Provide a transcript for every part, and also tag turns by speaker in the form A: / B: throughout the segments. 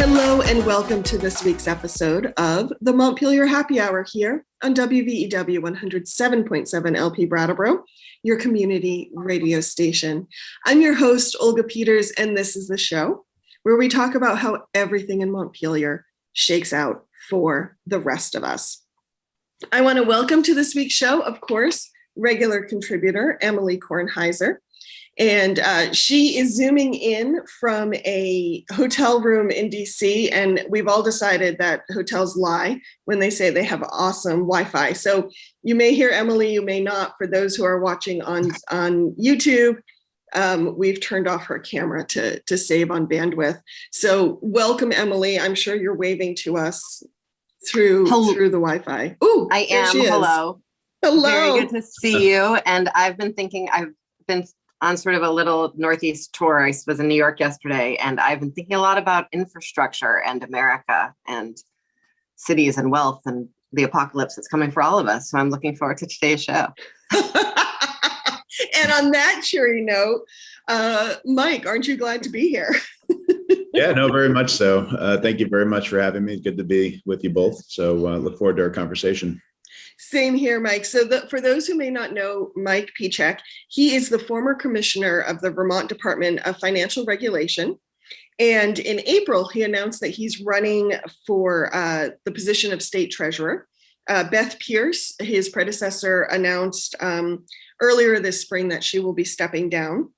A: Hello and welcome to this week's episode of the Montpelier Happy Hour here on WVEW 107.7 LP Brattleboro, your community radio station. I'm your host, Olga Peters, and this is the show where we talk about how everything in Montpelier shakes out for the rest of us. I want to welcome to this week's show, of course, regular contributor Emilie Kornheiser. And she is zooming in from a hotel room in DC, and we've all decided that hotels lie when they say they have awesome Wi-Fi. So you may hear Emilie, you may not. For those who are watching on YouTube, we've turned off her camera to save on bandwidth. So welcome, Emilie. I'm sure you're waving to us through the Wi-Fi.
B: Ooh, I am. Hello.
A: Hello.
B: Very good to see you. And I've been on sort of a little Northeast tour. I was in New York yesterday, and I've been thinking a lot about infrastructure and America and cities and wealth and the apocalypse that's coming for all of us. So I'm looking forward to today's show.
A: And on that cheery note, Mike, aren't you glad to be here?
C: Yeah, no, very much so. Thank you very much for having me. Good to be with you both. So look forward to our conversation.
A: Same here, Mike. So for those who may not know Mike Pieciak, he is the former commissioner of the Vermont Department of Financial Regulation. And in April, he announced that he's running for the position of state treasurer. Beth Pierce, his predecessor, announced earlier this spring that she will be stepping down.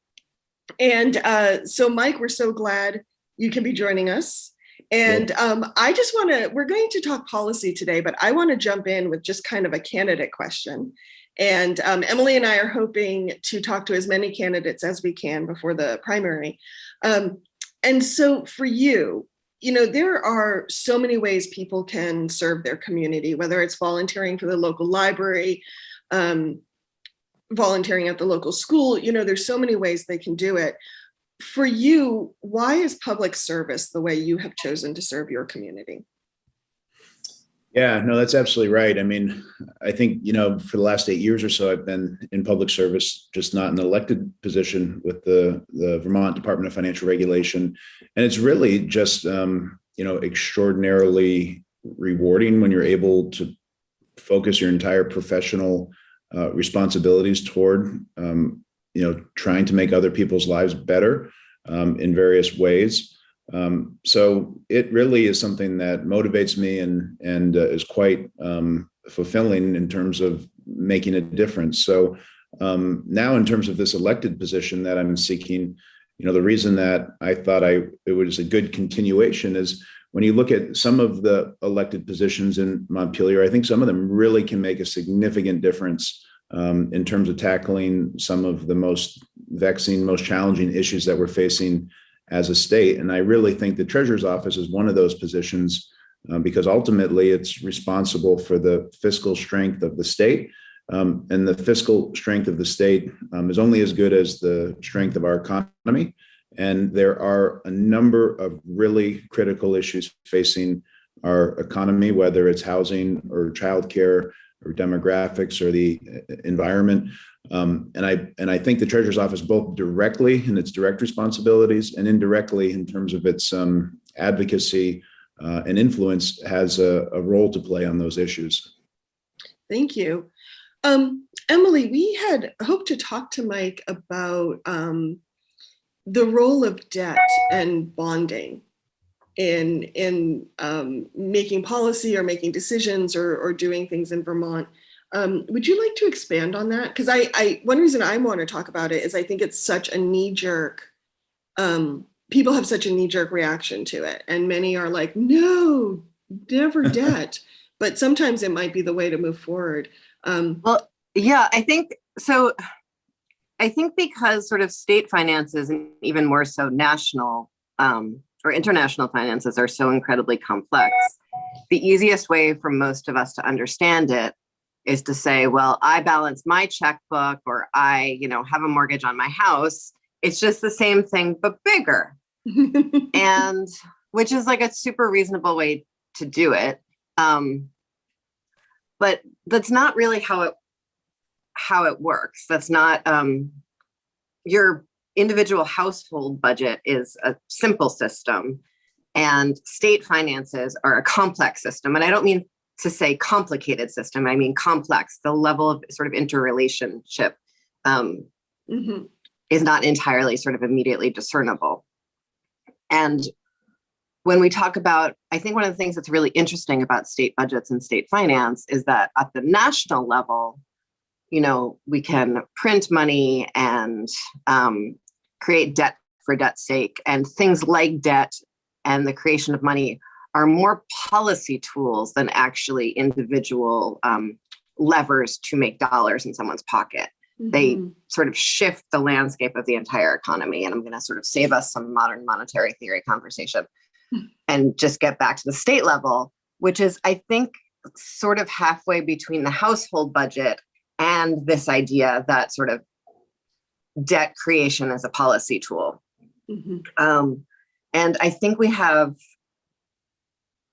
A: And so, Mike, we're so glad you can be joining us. And we're going to talk policy today, but I want to jump in with just kind of a candidate question. And Emilie and I are hoping to talk to as many candidates as we can before the primary. And so for you, there are so many ways people can serve their community, whether it's volunteering for the local library, volunteering at the local school. There's so many ways they can do it. For you, why is public service the way you have chosen to serve your community?
C: Yeah, no, that's absolutely right. I mean, I think, for the last 8 years or so, I've been in public service, just not in an elected position with the Vermont Department of Financial Regulation. And it's really just, extraordinarily rewarding when you're able to focus your entire professional responsibilities toward trying to make other people's lives better in various ways. So it really is something that motivates me and is quite fulfilling in terms of making a difference. So now in terms of this elected position that I'm seeking, the reason that I thought it was a good continuation is when you look at some of the elected positions in Montpelier, I think some of them really can make a significant difference in terms of tackling some of the most vexing, most challenging issues that we're facing as a state. And I really think the Treasurer's Office is one of those positions because ultimately it's responsible for the fiscal strength of the state. And the fiscal strength of the state is only as good as the strength of our economy. And there are a number of really critical issues facing our economy, whether it's housing or childcare or demographics or the environment. And I think the Treasurer's Office, both directly in its direct responsibilities and indirectly in terms of its advocacy and influence, has a role to play on those issues.
A: Thank you. Emilie, we had hoped to talk to Mike about the role of debt and bonding in making policy or making decisions or doing things in Vermont. Would you like to expand on that? Because one reason I want to talk about it is I think it's such a knee-jerk, people have such a knee-jerk reaction to it. And many are like, no, never debt. But sometimes it might be the way to move forward.
B: Well, yeah, I think so. I think because sort of state finances and even more so national or international finances are so incredibly complex, the easiest way for most of us to understand it is to say, well, I balance my checkbook or I, have a mortgage on my house. It's just the same thing, but bigger. And which is like a super reasonable way to do it. But that's not really how it works. That's not your individual household budget is a simple system. And state finances are a complex system. And I don't mean to say complicated system. I mean complex. The level of sort of interrelationship is not entirely sort of immediately discernible. And when we talk about, I think one of the things that's really interesting about state budgets and state finance is that at the national level, we can print money and create debt for debt's sake, and things like debt and the creation of money are more policy tools than actually individual levers to make dollars in someone's pocket. They sort of shift the landscape of the entire economy. And I'm going to sort of save us some modern monetary theory conversation and just get back to the state level, which is, I think, sort of halfway between the household budget and this idea that sort of debt creation as a policy tool. And I think we have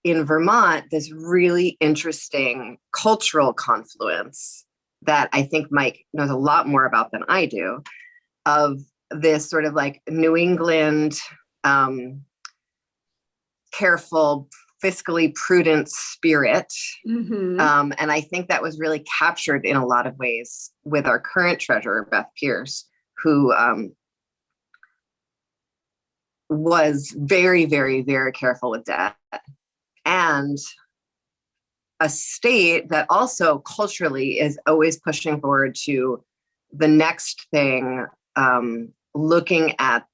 B: in Vermont this really interesting cultural confluence that I think Mike knows a lot more about than I do, of this sort of like New England, careful, fiscally prudent spirit. And I think that was really captured in a lot of ways with our current treasurer, Beth Pierce, who was very, very, very careful with debt. And a state that also culturally is always pushing forward to the next thing, looking at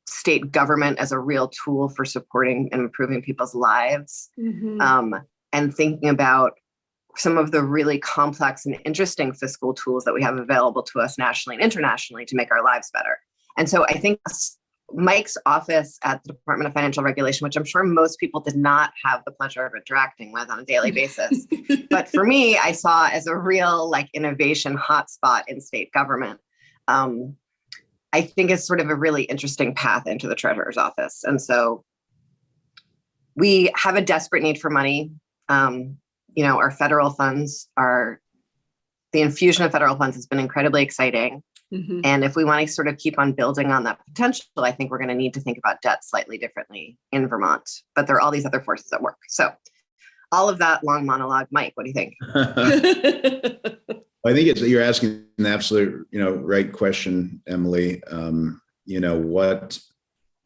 B: state government as a real tool for supporting and improving people's lives, and thinking about some of the really complex and interesting fiscal tools that we have available to us nationally and internationally to make our lives better. And so I think Mike's office at the Department of Financial Regulation, which I'm sure most people did not have the pleasure of interacting with on a daily basis, but for me, I saw as a real like innovation hotspot in state government. I think it's sort of a really interesting path into the treasurer's office. And so we have a desperate need for money. Our federal funds the infusion of federal funds has been incredibly exciting. And if we want to sort of keep on building on that potential, I think we're going to need to think about debt slightly differently in Vermont. But there are all these other forces at work. So all of that long monologue, Mike, what do you think?
C: I think you're asking an absolute, right question, Emily. And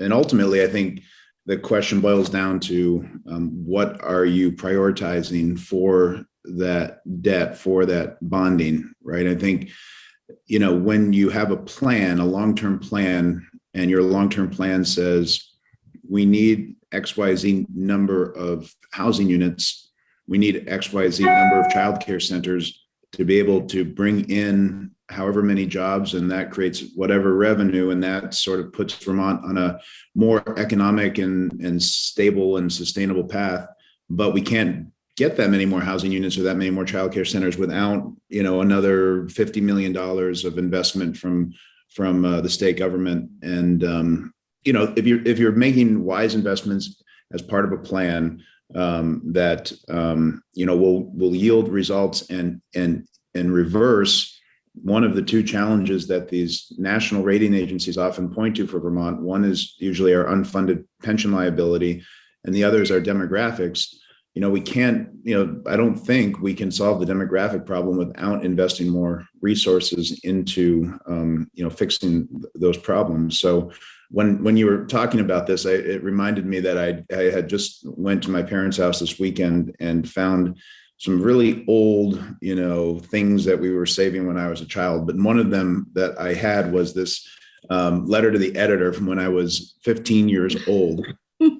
C: ultimately, I think the question boils down to what are you prioritizing for that debt, for that bonding, right? I think, when you have a plan, a long-term plan, and your long-term plan says we need XYZ number of housing units, we need XYZ number of childcare centers to be able to bring in however many jobs, and that creates whatever revenue, and that sort of puts Vermont on a more economic and stable and sustainable path. But we can't get that many more housing units or that many more childcare centers without, another $50 million of investment from the state government. And if you're making wise investments as part of a plan that will yield results and reverse one of the two challenges that these national rating agencies often point to for Vermont. One is usually our unfunded pension liability, and the other is our demographics. We can't, I don't think we can solve the demographic problem without investing more resources into, fixing those problems. So when you were talking about this, it reminded me that I had just went to my parents' house this weekend and found some really old, things that we were saving when I was a child. But one of them that I had was this letter to the editor from when I was 15 years old,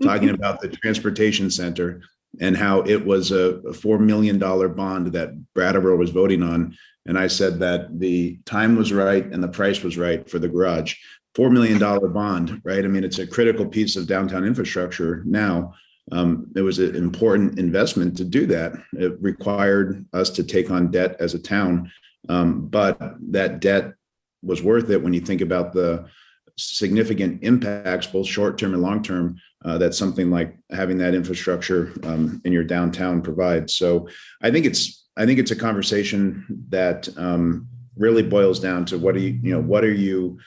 C: talking about the transportation center and how it was a $4 million bond that Brattleboro was voting on. And I said that the time was right and the price was right for the garage. $4 million bond, right? I mean, it's a critical piece of downtown infrastructure now. It was an important investment to do that. It required us to take on debt as a town, but that debt was worth it when you think about the significant impacts, both short-term and long-term, that something like having that infrastructure in your downtown provides. So I think it's a conversation that really boils down to what are you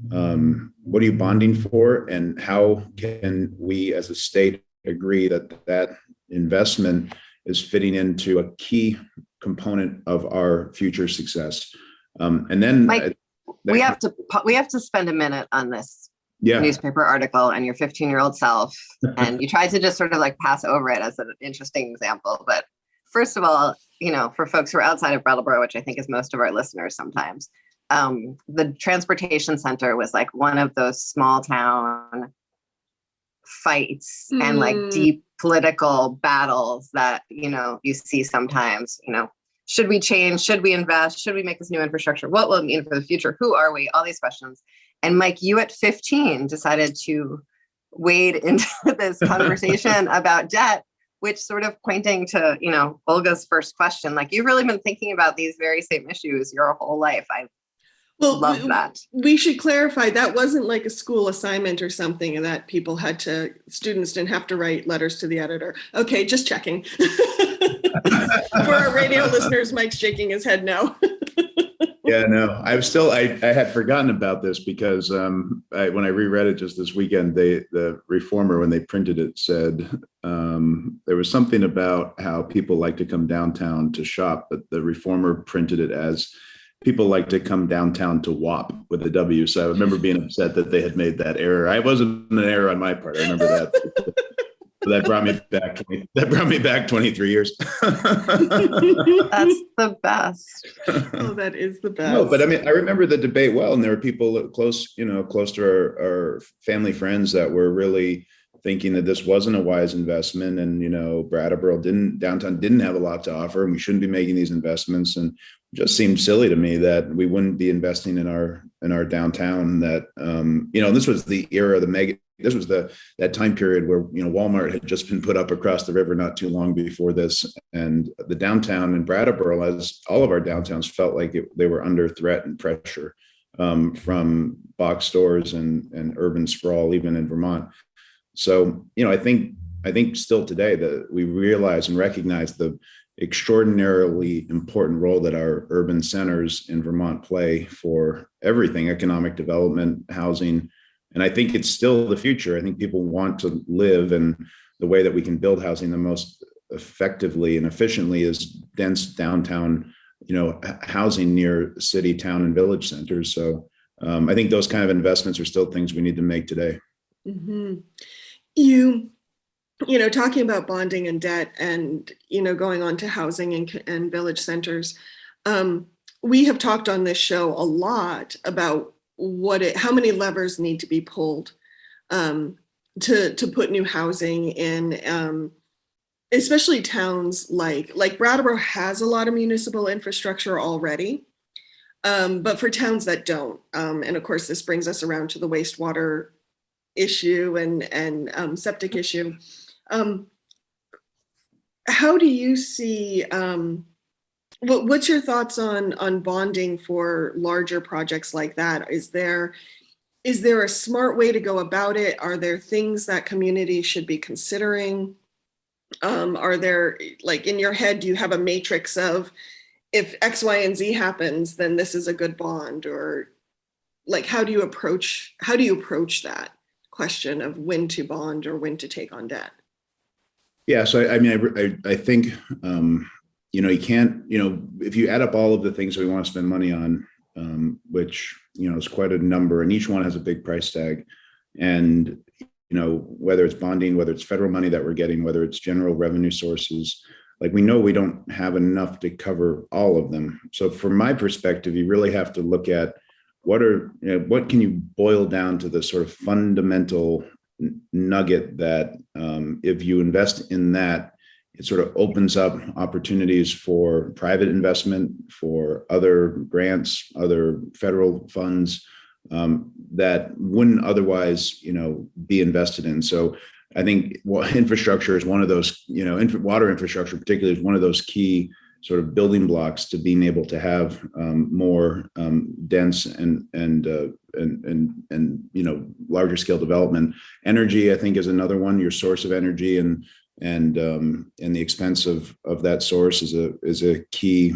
C: what are you bonding for, and how can we as a state agree that that investment is fitting into a key component of our future success. And then
B: Mike, we have to spend a minute on this newspaper article and your 15-year-old self. And you tried to just sort of like pass over it as an interesting example. But first of all, for folks who are outside of Brattleboro, which I think is most of our listeners sometimes, the transportation center was like one of those small town fights and like deep political battles that, you see sometimes, should we change? Should we invest? Should we make this new infrastructure? What will it mean for the future? Who are we? All these questions. And Mike, you at 15 decided to wade into this conversation about debt, which sort of pointing to, Olga's first question, like you've really been thinking about these very same issues your whole life. I love that.
A: We should clarify that wasn't like a school assignment or something that students didn't have to write letters to the editor. Okay, just checking. For our radio listeners, Mike's shaking his head no.
C: Yeah, no, I had forgotten about this because when I reread it just this weekend, the Reformer, when they printed it, said there was something about how people like to come downtown to shop, but the Reformer printed it as people like to come downtown to WAP with a W. So I remember being upset that they had made that error. I wasn't an error on my part. I remember that. That brought me back. That brought me back 23 years.
B: That's the best.
A: Oh, that is the best.
C: No, but I mean, I remember the debate well, and there were people close to our family friends that were really thinking that this wasn't a wise investment, and Brattleboro downtown didn't have a lot to offer, and we shouldn't be making these investments. And it just seemed silly to me that we wouldn't be investing in our downtown. That this was the era of the mega. This was that time period where Walmart had just been put up across the river not too long before this, and the downtown in Brattleboro, as all of our downtowns, felt like they were under threat and pressure from box stores and urban sprawl, even in Vermont. So I think still today that we realize and recognize the extraordinarily important role that our urban centers in Vermont play for everything: economic development, housing. And I think it's still the future. I think people want to live, and the way that we can build housing the most effectively and efficiently is dense downtown, housing near city, town, and village centers. So I think those kind of investments are still things we need to make today.
A: Mm-hmm. Talking about bonding and debt and, going on to housing and village centers, we have talked on this show a lot about how many levers need to be pulled to put new housing in, especially towns like Brattleboro has a lot of municipal infrastructure already, but for towns that don't, and of course this brings us around to the wastewater issue and septic issue. How do you see? What's your thoughts on bonding for larger projects like that? Is there a smart way to go about it? Are there things that communities should be considering? Are there, like, in your head, do you have a matrix of if X, Y, and Z happens, then this is a good bond? Or like, how do you approach that question of when to bond or when to take on debt?
C: Yeah, so I think you can't, if you add up all of the things we want to spend money on, which, is quite a number, and each one has a big price tag. And, whether it's bonding, whether it's federal money that we're getting, whether it's general revenue sources, like we know we don't have enough to cover all of them. So from my perspective, you really have to look at what can you boil down to the sort of fundamental nugget that if you invest in that, it sort of opens up opportunities for private investment, for other grants, other federal funds that wouldn't otherwise, be invested in. So I think infrastructure is one of those, water infrastructure particularly is one of those key sort of building blocks to being able to have more dense and larger scale development. Energy, I think, is another one. Your source of energy and the expense of that source is a key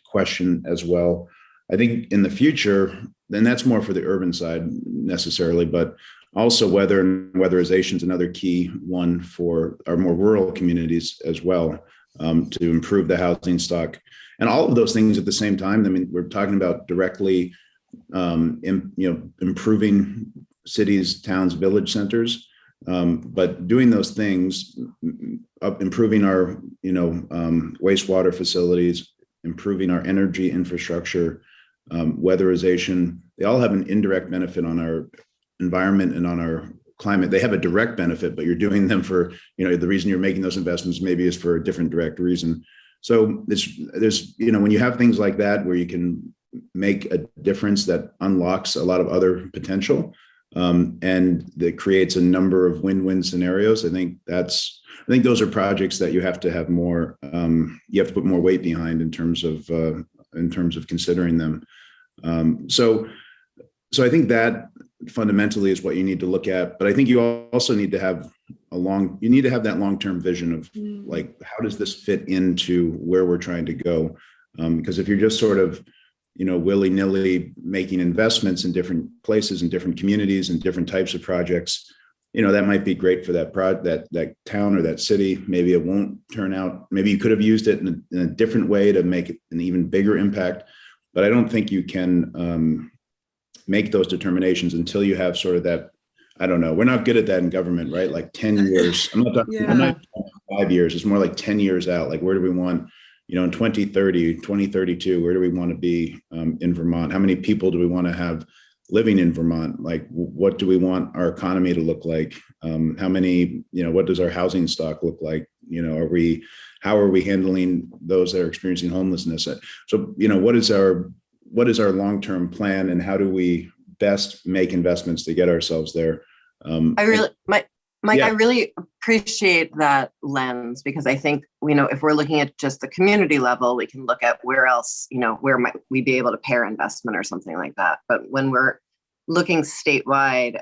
C: question as well. I think in the future, then that's more for the urban side necessarily, but also weather and weatherization is another key one for our more rural communities as well, to improve the housing stock. And all of those things at the same time. I mean, we're talking about directly, improving cities, towns, village centers, but doing those things, improving our, wastewater facilities, improving our energy infrastructure, weatherization, they all have an indirect benefit on our environment and on our climate. They have a direct benefit, but you're doing them for, the reason you're making those investments maybe is for a different direct reason. So there's, when you have things like that where you can make a difference that unlocks a lot of other potential, and that creates a number of win-win scenarios. I think those are projects that you have to have more, you have to put more weight behind in terms of considering them. So I think that fundamentally is what you need to look at, but I think you also need to have that long-term vision of like, how does this fit into where we're trying to go? Because if you're just sort of, willy-nilly making investments in different places and different communities and different types of projects, that might be great for that town or that city. Maybe it won't turn out, maybe you could have used it in a different way to make it an even bigger impact. But I don't think you can make those determinations until you have sort of that, I don't know, we're not good at that in government, right? Like 10 years, I'm not talking 5 years, it's more like 10 years out. Like, where do we want, in 2030, 2032, where do we want to be in Vermont? How many people do we want to have living in Vermont? Like, what do we want our economy to look like? How many, what does our housing stock look like? How are we handling those that are experiencing homelessness? So, what is our long-term plan, and how do we best make investments to get ourselves there?
B: Mike, I really appreciate that lens, because I think, if we're looking at just the community level, we can look at where else, where might we be able to pair investment or something like that. But when we're looking statewide,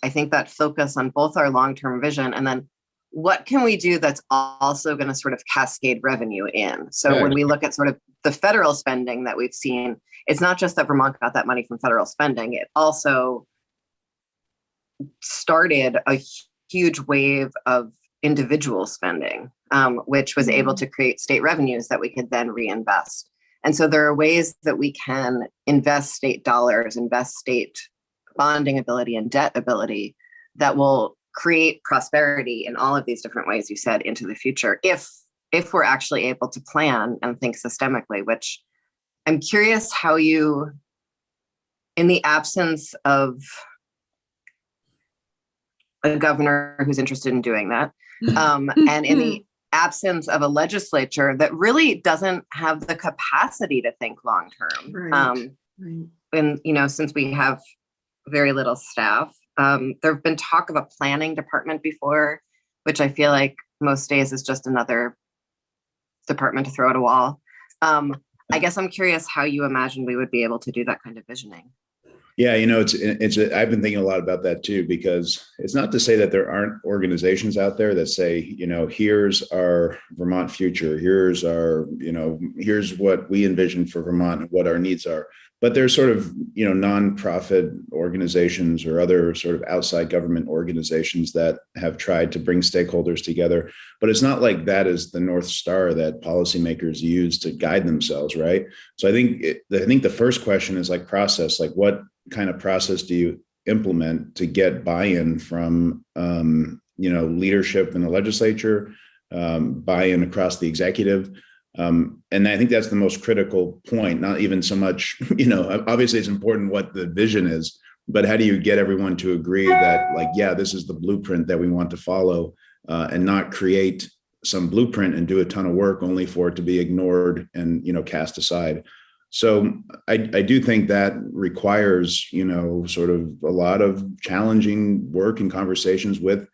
B: I think that focus on both our long-term vision and then what can we do that's also going to sort of cascade revenue in. So when we look at sort of the federal spending that we've seen, it's not just that Vermont got that money from federal spending, it also started a huge wave of individual spending, which was able to create state revenues that we could then reinvest. And so there are ways that we can invest state dollars, invest state bonding ability and debt ability that will create prosperity in all of these different ways you said into the future, if we're actually able to plan and think systemically, which I'm curious how you, in the absence of a governor who's interested in doing that, and in the absence of a legislature that really doesn't have the capacity to think long term.
A: Right.
B: And since we have very little staff, there have been talk of a planning department before, which I feel like most days is just another department to throw at a wall. I guess I'm curious how you imagine we would be able to do that kind of visioning.
C: Yeah, I've been thinking a lot about that too, because it's not to say that there aren't organizations out there that say, here's our Vermont future, here's what we envision for Vermont and what our needs are. But there's sort of, nonprofit organizations or other sort of outside government organizations that have tried to bring stakeholders together. But it's not like that is the North Star that policymakers use to guide themselves, right? So I think the first question is like process, like what kind of process do you implement to get buy-in from, leadership in the legislature, buy-in across the executive. And I think that's the most critical point, not even so much, obviously it's important what the vision is, but how do you get everyone to agree that like, yeah, this is the blueprint that we want to follow, and not create some blueprint and do a ton of work only for it to be ignored and, cast aside. So I do think that requires, sort of a lot of challenging work and conversations with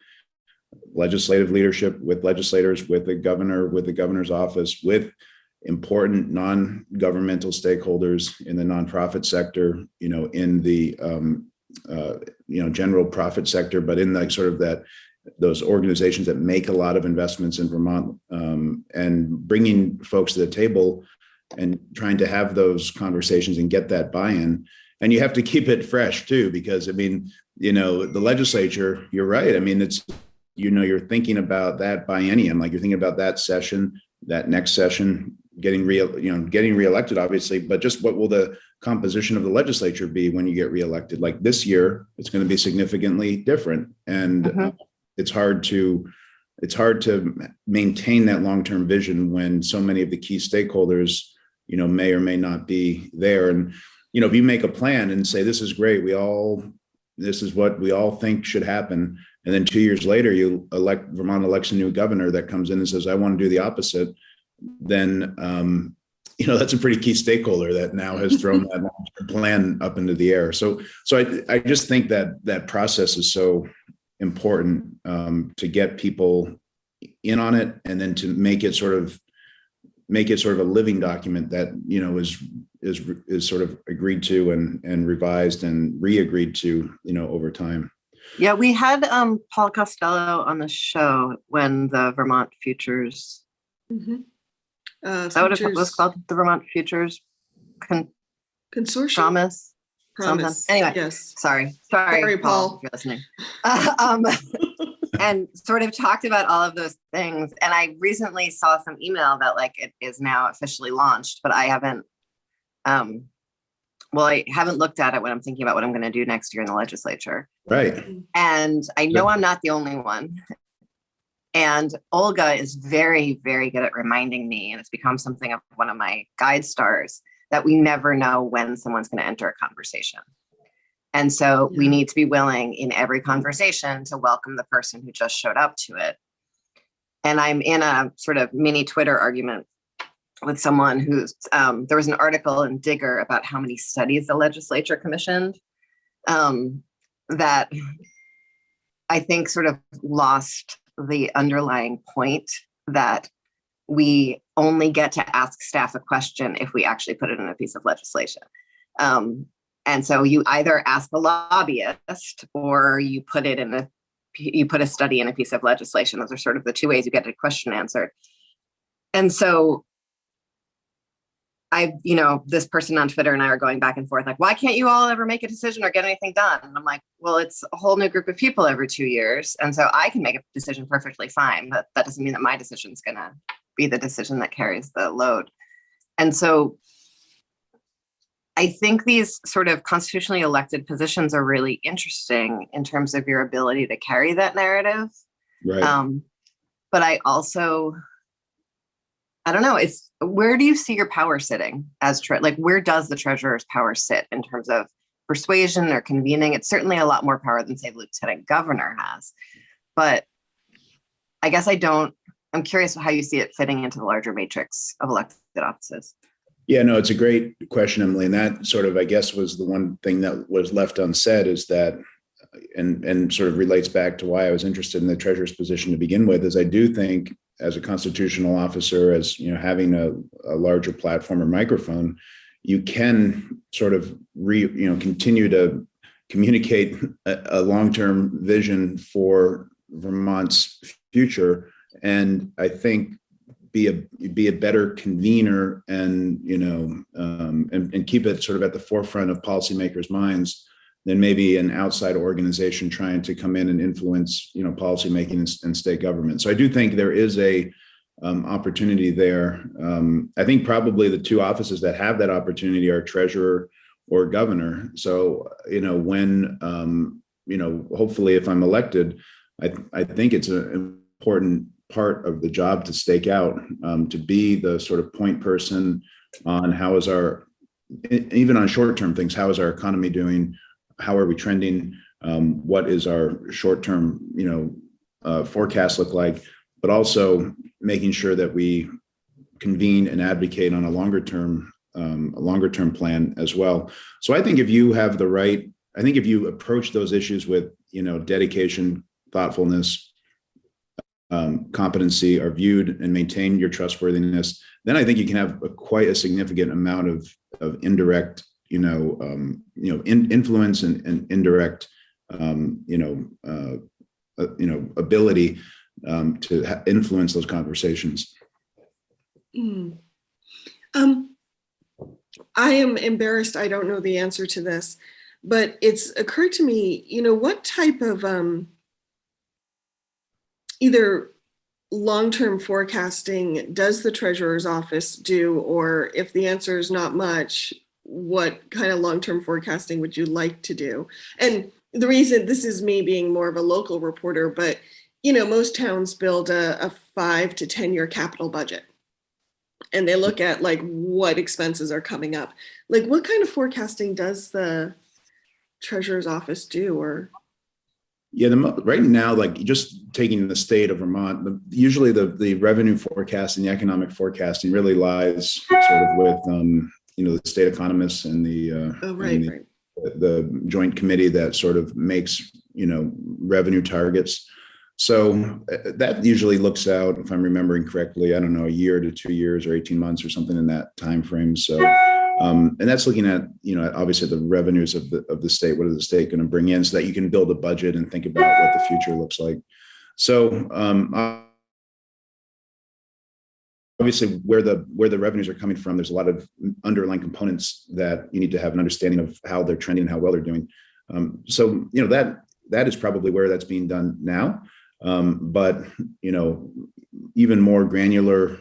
C: legislative leadership, with legislators, with the governor, with the governor's office, with important non-governmental stakeholders in the nonprofit sector, in the general profit sector, but in like sort of those organizations that make a lot of investments in Vermont, and bringing folks to the table and trying to have those conversations and get that buy-in. and you have to keep it fresh too, because I mean, the legislature, you're right. I mean, it's, you're thinking about that biennium, like you're thinking about that session, that next session, getting reelected, obviously, but just what will the composition of the legislature be when you get reelected? Like this year, it's going to be significantly different, and it's hard to maintain that long-term vision when so many of the key stakeholders, may or may not be there. And if you make a plan and say this is great, this is what we all think should happen, and then 2 years later Vermont elects a new governor that comes in and says, I want to do the opposite, then that's a pretty key stakeholder that now has thrown that long-term plan up into the air. So I just think that process is so important, to get people in on it, and then to make it sort of a living document that is sort of agreed to and revised and re-agreed to over time.
B: Yeah, we had Paul Costello on the show when the Vermont Futures. Is that what it was called? The Vermont Futures
A: Consortium?
B: Promise. Anyway,
A: yes.
B: Sorry,
A: Paul.
B: If you're listening. And sort of talked about all of those things. And I recently saw some email that like it is now officially launched, but I haven't. I haven't looked at it when I'm thinking about what I'm going to do next year in the legislature.
C: Right.
B: And I know I'm not the only one. And Olga is very, very good at reminding me, and it's become something of one of my guide stars, that we never know when someone's going to enter a conversation. And so we need to be willing in every conversation to welcome the person who just showed up to it. And I'm in a sort of mini Twitter argument with someone who's, there was an article in Digger about how many studies the legislature commissioned, that I think sort of lost the underlying point that we only get to ask staff a question if we actually put it in a piece of legislation. And so you either ask a lobbyist or you put a study in a piece of legislation. Those are sort of the two ways you get a question answered. And so this person on Twitter and I are going back and forth, like, why can't you all ever make a decision or get anything done? And I'm like, well, it's a whole new group of people every 2 years. And so I can make a decision perfectly fine, but that doesn't mean that my decision is going to be the decision that carries the load. And so I think these sort of constitutionally elected positions are really interesting in terms of your ability to carry that narrative.
C: Right.
B: But I also, I don't know, where do you see your power sitting as where does the treasurer's power sit in terms of persuasion or convening? It's certainly a lot more power than, say, the lieutenant governor has. But I guess I'm curious how you see it fitting into the larger matrix of elected offices.
C: Yeah, no, it's a great question, Emily. And that sort of, I guess, was the one thing that was left unsaid, is that, and sort of relates back to why I was interested in the treasurer's position to begin with, is I do think as a constitutional officer, as having a larger platform or microphone, you can sort of continue to communicate a long-term vision for Vermont's future, and I think be a better convener and and keep it sort of at the forefront of policymakers' minds than maybe an outside organization trying to come in and influence policymaking and state government. So I do think there is a opportunity there. I think probably the two offices that have that opportunity are treasurer or governor. So when hopefully if I'm elected, I think it's an important part of the job to stake out, to be the sort of point person on even on short-term things, how is our economy doing? How are we trending? What is our short-term, forecast look like? But also making sure that we convene and advocate on a longer-term plan as well. So I think if you approach those issues with, dedication, thoughtfulness, competency, are viewed and maintain your trustworthiness, then I think you can have quite a significant amount of indirect, influence and indirect, ability to influence those conversations.
A: I am embarrassed. I don't know the answer to this, but it's occurred to me, what type of either long-term forecasting does the treasurer's office do, or if the answer is not much, what kind of long-term forecasting would you like to do? And the reason, this is me being more of a local reporter, but most towns build a 5 to 10 year capital budget, and they look at like what expenses are coming up. Like, what kind of forecasting does the treasurer's office do? Or
C: Yeah, right now, like just taking the state of Vermont, usually the revenue forecasting, the economic forecasting really lies sort of with the state economists and the joint committee that sort of makes revenue targets. So that usually looks out, if I'm remembering correctly, I don't know, a year to 2 years or 18 months or something in that time frame. So and that's looking at, obviously the revenues of the state. What is the state going to bring in, so that you can build a budget and think about what the future looks like. So obviously where the revenues are coming from, there's a lot of underlying components that you need to have an understanding of how they're trending and how well they're doing. So that is probably where that's being done now. But even more granular,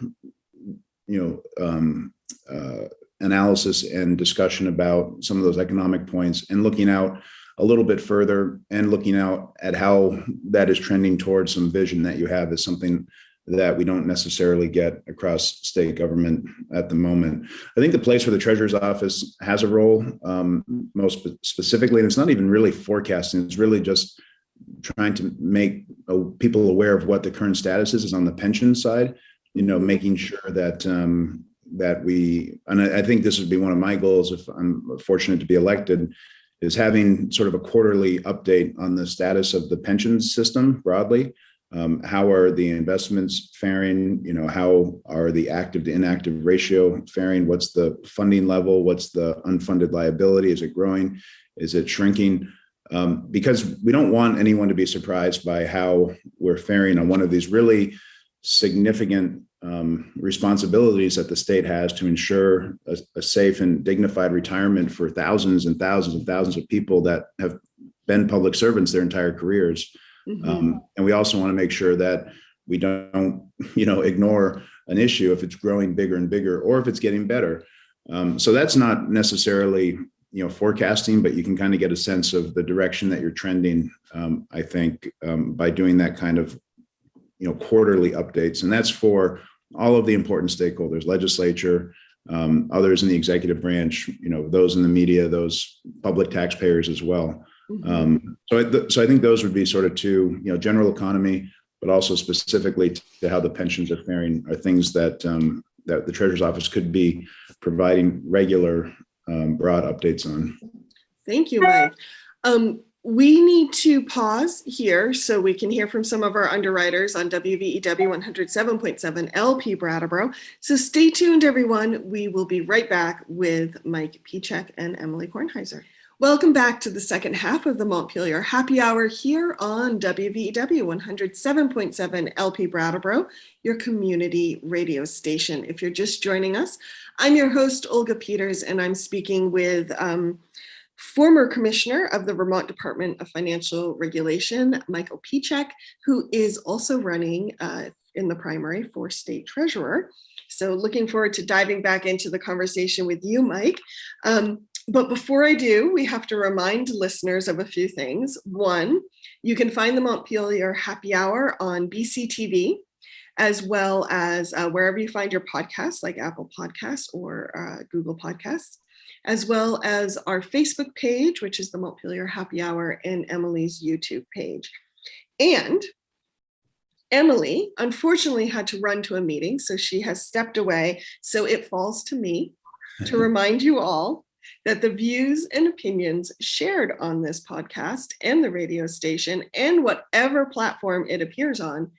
C: analysis and discussion about some of those economic points, and looking out a little bit further and looking out at how that is trending towards some vision that you have, is something that we don't necessarily get across state government at the moment. I think the place where the treasurer's office has a role, most specifically, and it's not even really forecasting, it's really just trying to make people aware of what the current status is on the pension side, making sure that that we, and I think this would be one of my goals if I'm fortunate to be elected, is having sort of a quarterly update on the status of the pension system broadly. How are the investments faring? How are the active to inactive ratio faring? What's the funding level? What's the unfunded liability? Is it growing? Is it shrinking? Because we don't want anyone to be surprised by how we're faring on one of these really significant responsibilities that the state has to ensure a safe and dignified retirement for thousands and thousands and thousands of people that have been public servants their entire careers. Mm-hmm. And we also want to make sure that we don't, ignore an issue if it's growing bigger and bigger, or if it's getting better. So that's not necessarily, forecasting, but you can kind of get a sense of the direction that you're trending, I think, by doing that kind of, quarterly updates. And that's for all of the important stakeholders, legislature, others in the executive branch, those in the media, those public taxpayers as well. Mm-hmm. So I think those would be sort of two, general economy, but also specifically to how the pensions are faring, are things that that the treasurer's office could be providing regular, broad updates on.
A: Thank you, Mike. We need to pause here so we can hear from some of our underwriters on WVEW 107.7 LP Brattleboro. So stay tuned, everyone. We will be right back with Mike Pieciak and Emilie Kornheiser. Welcome back to the second half of the Montpelier Happy Hour here on WVEW 107.7 LP Brattleboro, your community radio station. If you're just joining us, I'm your host, Olga Peters, and I'm speaking with former commissioner of the Vermont Department of Financial Regulation, Michael Pieciak, who is also running in the primary for state treasurer. So looking forward to diving back into the conversation with you, Mike. But before I do, we have to remind listeners of a few things. One, you can find the Montpelier Happy Hour on BCTV, as well as wherever you find your podcasts, like Apple Podcasts or Google Podcasts, as well as our Facebook page, which is the Montpelier Happy Hour, and Emilie's YouTube page. And Emilie, unfortunately, had to run to a meeting, so she has stepped away. So it falls to me to remind you all that the views and opinions shared on this podcast and the radio station and whatever platform it appears on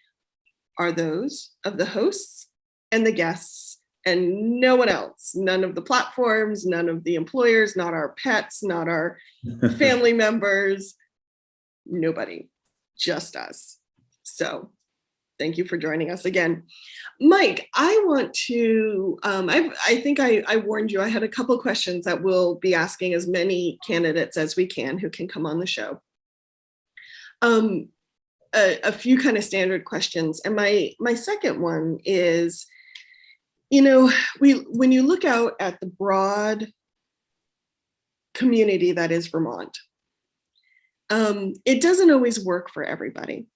A: are those of the hosts and the guests and no one else. None of the platforms, none of the employers, not our pets, not our family members, nobody, just us. So Thank you for joining us again. Mike, I want to, I think I warned you, I had a couple questions that we'll be asking as many candidates as we can who can come on the show. A few kind of standard questions. And my second one is, when you look out at the broad community that is Vermont, it doesn't always work for everybody.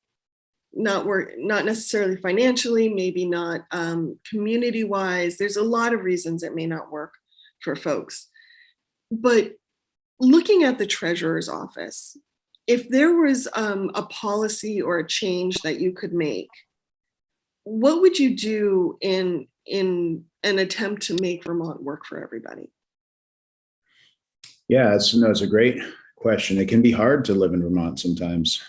A: Not necessarily financially, maybe not community-wise. There's a lot of reasons it may not work for folks. But looking at the treasurer's office, if there was a policy or a change that you could make, what would you do in an attempt to make Vermont work for everybody?
C: Yeah, it's a great question. It can be hard to live in Vermont sometimes,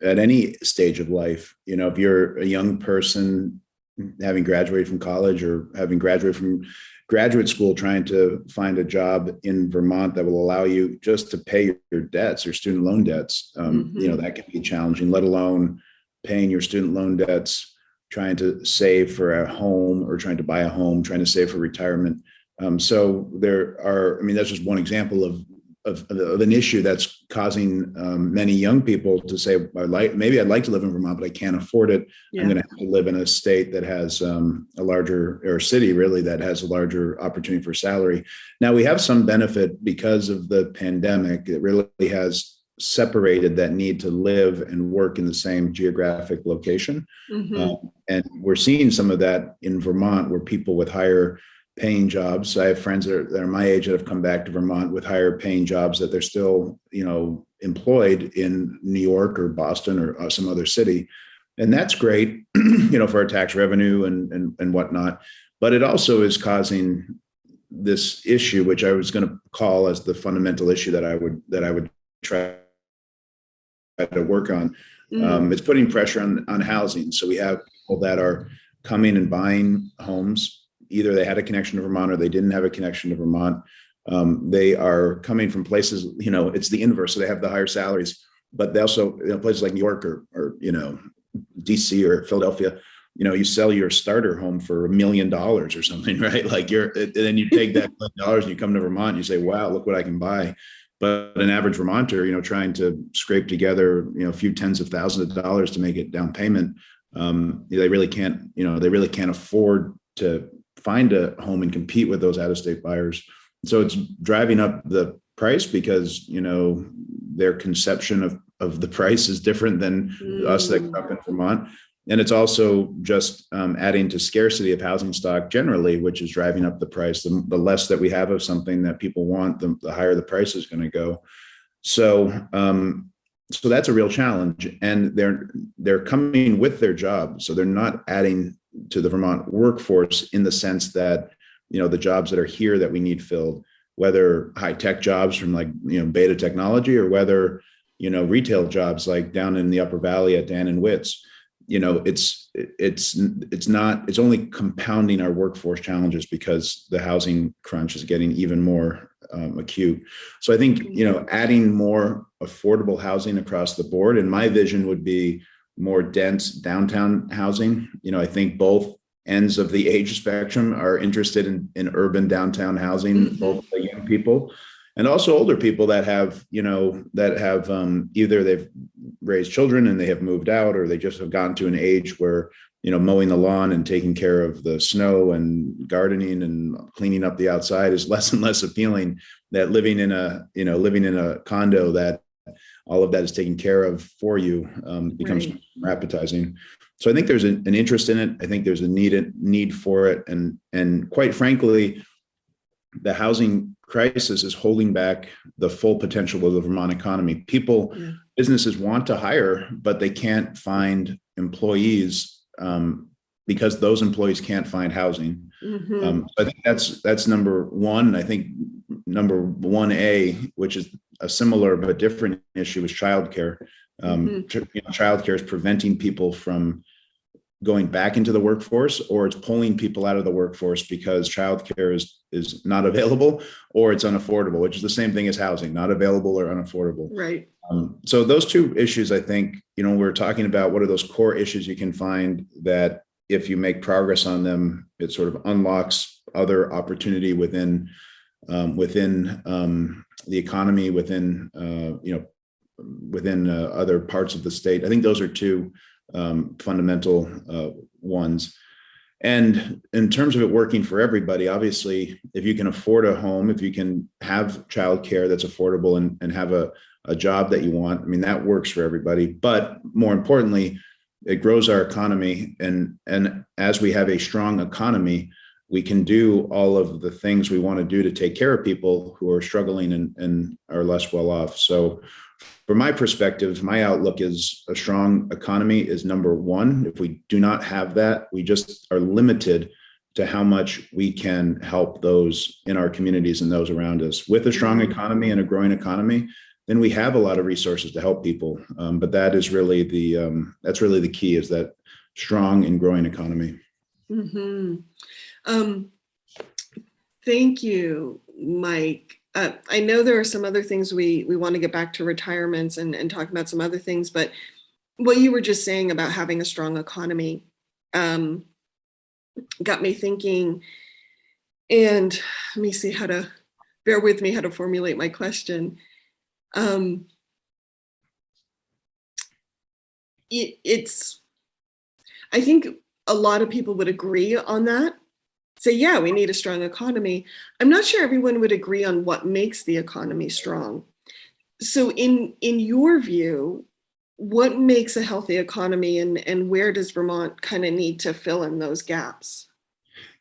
C: at any stage of life. If you're a young person having graduated from college or having graduated from graduate school, trying to find a job in Vermont that will allow you just to pay your debts, your student loan debts, that can be challenging, let alone paying your student loan debts, trying to save for a home or trying to buy a home, trying to save for retirement. So that's just one example of an issue that's causing many young people to say, maybe I'd like to live in Vermont, but I can't afford it. Yeah. I'm going to have to live in a state that has or city really that has a larger opportunity for salary. Now we have some benefit because of the pandemic. It really has separated that need to live and work in the same geographic location. Mm-hmm. And we're seeing some of that in Vermont where people with higher paying jobs. I have friends that are my age that have come back to Vermont with higher paying jobs that they're still, employed in New York or Boston or some other city. And that's great, for our tax revenue and whatnot. But it also is causing this issue, which I was going to call as the fundamental issue that I would try to work on. Mm-hmm. It's putting pressure on housing. So we have people that are coming and buying homes. Either they had a connection to Vermont or they didn't have a connection to Vermont. They are coming from places, it's the inverse. So they have the higher salaries, but they also, places like New York or DC or Philadelphia, you sell your starter home for $1 million or something, right? And then you take that $1 million and you come to Vermont and you say, wow, look what I can buy. But an average Vermonter, trying to scrape together, a few tens of thousands of dollars to make it down payment, they really can't afford to find a home and compete with those out-of-state buyers. So it's driving up the price because, their conception of the price is different than us that grew up in Vermont. And it's also just adding to scarcity of housing stock generally, which is driving up the price. The less that we have of something that people want, the higher the price is going to go. So that's a real challenge. And they're coming with their job. So they're not adding to the Vermont workforce in the sense that, the jobs that are here that we need filled, whether high-tech jobs from beta technology or whether, retail jobs like down in the Upper Valley at Dan and Witt's, it's only compounding our workforce challenges because the housing crunch is getting even more acute. So I think, adding more affordable housing across the board, and my vision would be more dense downtown housing. I think both ends of the age spectrum are interested in urban downtown housing, mm-hmm. both the young people and also older people that have, either they've raised children and they have moved out, or they just have gotten to an age where, mowing the lawn and taking care of the snow and gardening and cleaning up the outside is less and less appealing. That living in a condo that all of that is taken care of for you becomes more appetizing. So I think there's an interest in it. I think there's a need for it. And quite frankly, the housing crisis is holding back the full potential of the Vermont economy. Businesses want to hire, but they can't find employees because those employees can't find housing. Mm-hmm. I think that's number one. I think number 1A, which is a similar but different issue, is childcare. Mm-hmm. Childcare is preventing people from going back into the workforce, or it's pulling people out of the workforce because childcare is not available or it's unaffordable, which is the same thing as housing, not available or unaffordable.
A: Right.
C: So those two issues, I think, we're talking about what are those core issues you can find that if you make progress on them, it sort of unlocks other opportunity within the economy, within other parts of the state. I think those are two fundamental ones. And in terms of it working for everybody, obviously, if you can afford a home, if you can have childcare that's affordable and have a job that you want, I mean, that works for everybody. But more importantly, it grows our economy. And as we have a strong economy, we can do all of the things we want to do to take care of people who are struggling and are less well off. So from my perspective, my outlook is a strong economy is number one. If we do not have that, we just are limited to how much we can help those in our communities and those around us. With a strong economy and a growing economy, then we have a lot of resources to help people. But that is really that's really the key, is that strong and growing economy.
A: Mm-hmm. Thank you, Mike. I know there are some other things we want to get back to retirements and talk about some other things, but what you were just saying about having a strong economy got me thinking, and let me see bear with me how to formulate my question. I think a lot of people would agree on that. Say, yeah, we need a strong economy. I'm not sure everyone would agree on what makes the economy strong. So in your view, what makes a healthy economy, and where does Vermont kind of need to fill in those gaps?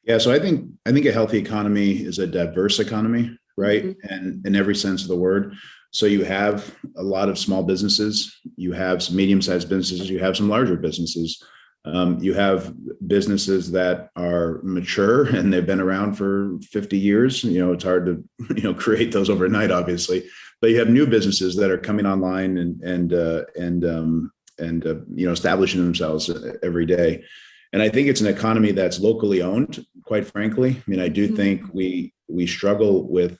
C: Yeah, so I think a healthy economy is a diverse economy, right?
A: Mm-hmm.
C: And in every sense of the word. So you have a lot of small businesses, you have some medium-sized businesses, you have some larger businesses. You have businesses that are mature and they've been around for 50 years. It's hard to, create those overnight, obviously, but you have new businesses that are coming online and establishing themselves every day. And I think it's an economy that's locally owned, quite frankly. I mean, I do think we struggle with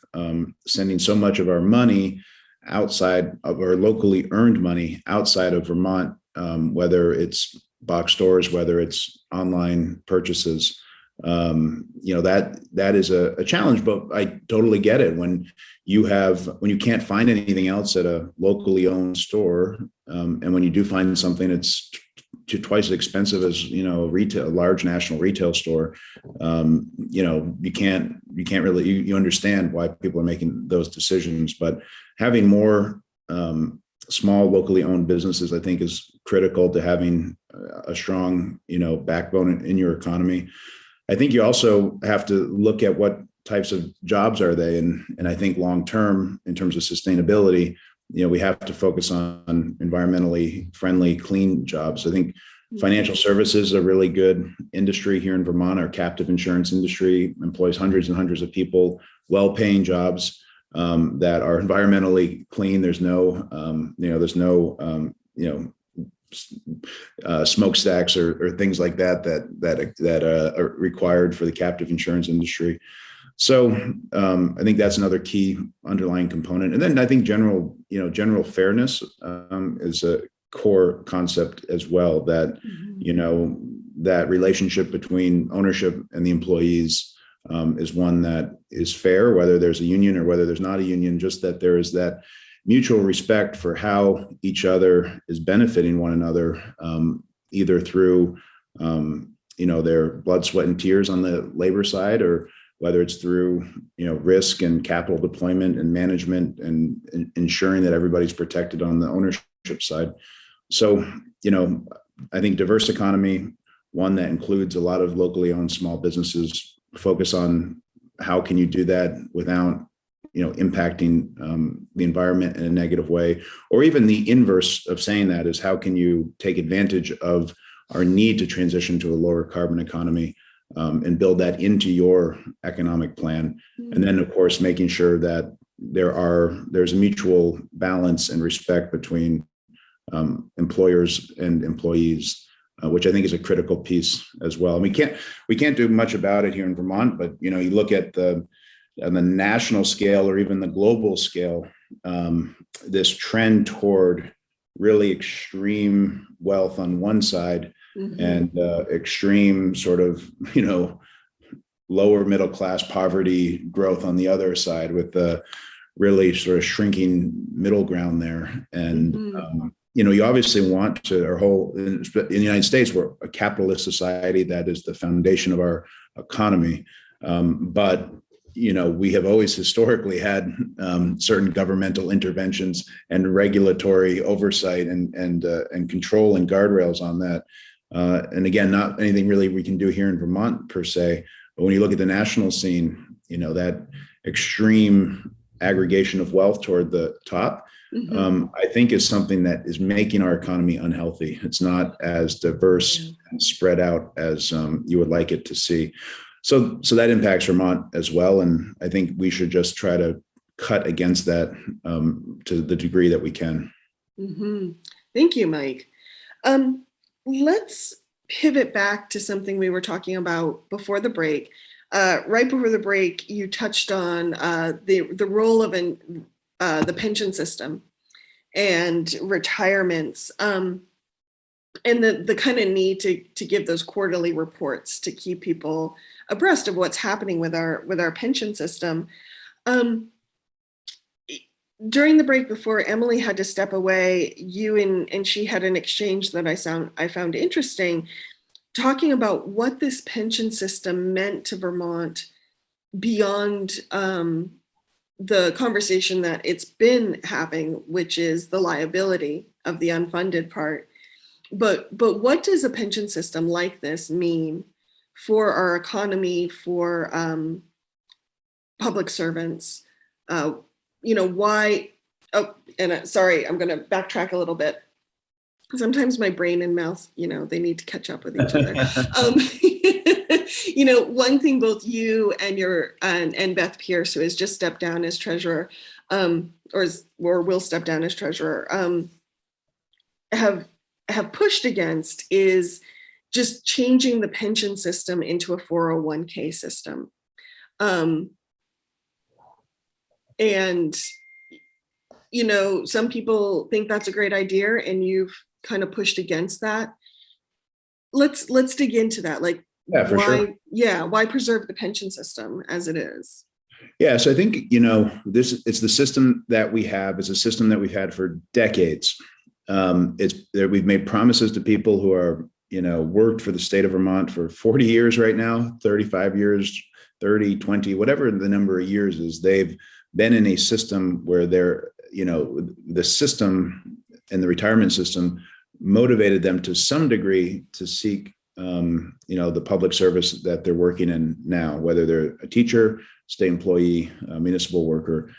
C: sending so much of our money outside of our locally earned money outside of Vermont, whether it's box stores, whether it's online purchases. That is a challenge, but I totally get it. When you can't find anything else at a locally owned store, and when you do find something, it's twice as expensive as a large national retail store. You can't really, you understand why people are making those decisions. But having more small locally owned businesses, I think, is critical to having a strong backbone in your economy. I think you also have to look at what types of jobs are they, and I think long term, in terms of sustainability, we have to focus on environmentally friendly, clean jobs. I think financial services is a really good industry here in Vermont. Our captive insurance industry employs hundreds and hundreds of people, well-paying jobs that are environmentally clean. There's no smokestacks or things like that are required for the captive insurance industry. So I think that's another key underlying component. And then I think general fairness is a core concept as well, that, that relationship between ownership and the employees is one that is fair, whether there's a union or whether there's not a union, just that there is that mutual respect for how each other is benefiting one another, either through, their blood, sweat, and tears on the labor side, or whether it's through, risk and capital deployment and management and ensuring that everybody's protected on the ownership side. So, I think diverse economy, one that includes a lot of locally owned small businesses, focus on how can you do that without, impacting the environment in a negative way, or even the inverse of saying that is how can you take advantage of our need to transition to a lower carbon economy and build that into your economic plan. And then, of course, making sure that there's a mutual balance and respect between employers and employees, which I think is a critical piece as well. And we can't do much about it here in Vermont, but you look at on the national scale or even the global scale, this trend toward really extreme wealth on one side and extreme sort of, lower middle class poverty growth on the other side, with the really sort of shrinking middle ground there. And, you obviously want to, in the United States, we're a capitalist society. That is the foundation of our economy. But we have always historically had certain governmental interventions and regulatory oversight and control and guardrails on that. And again, not anything really we can do here in Vermont per se, but when you look at the national scene, that extreme aggregation of wealth toward the top, I think is something that is making our economy unhealthy. It's not as diverse and spread out as you would like it to see. So that impacts Vermont as well. And I think we should just try to cut against that to the degree that we can.
A: Thank you, Mike. Let's pivot back to something we were talking about before the break. Right before the break, you touched on the role of the pension system and retirements, and the kind of need to give those quarterly reports to keep people abreast of what's happening with our pension system. During the break before Emily had to step away, you and she had an exchange that I found interesting, talking about what this pension system meant to Vermont beyond the conversation that it's been having, which is the liability of the unfunded part. But what does a pension system like this mean for our economy, for public servants? Why? Oh, and sorry, I'm going to backtrack a little bit. Sometimes my brain and mouth, they need to catch up with each other. One thing both you and Beth Pierce, who has just stepped down as treasurer, or will step down as treasurer, have pushed against is just changing the pension system into a 401k system. And some people think that's a great idea, and you've kind of pushed against that. Let's dig into that. Like, why preserve the pension system as it is?
C: Yeah, so I think it's the system that we have. It's a system that we've had for decades. We've made promises to people who are worked for the state of Vermont for 40 years right now, 35 years, 30, 20, whatever the number of years is. They've been in a system where the system and the retirement system motivated them to some degree to seek, the public service that they're working in now, whether they're a teacher, state employee, a municipal worker.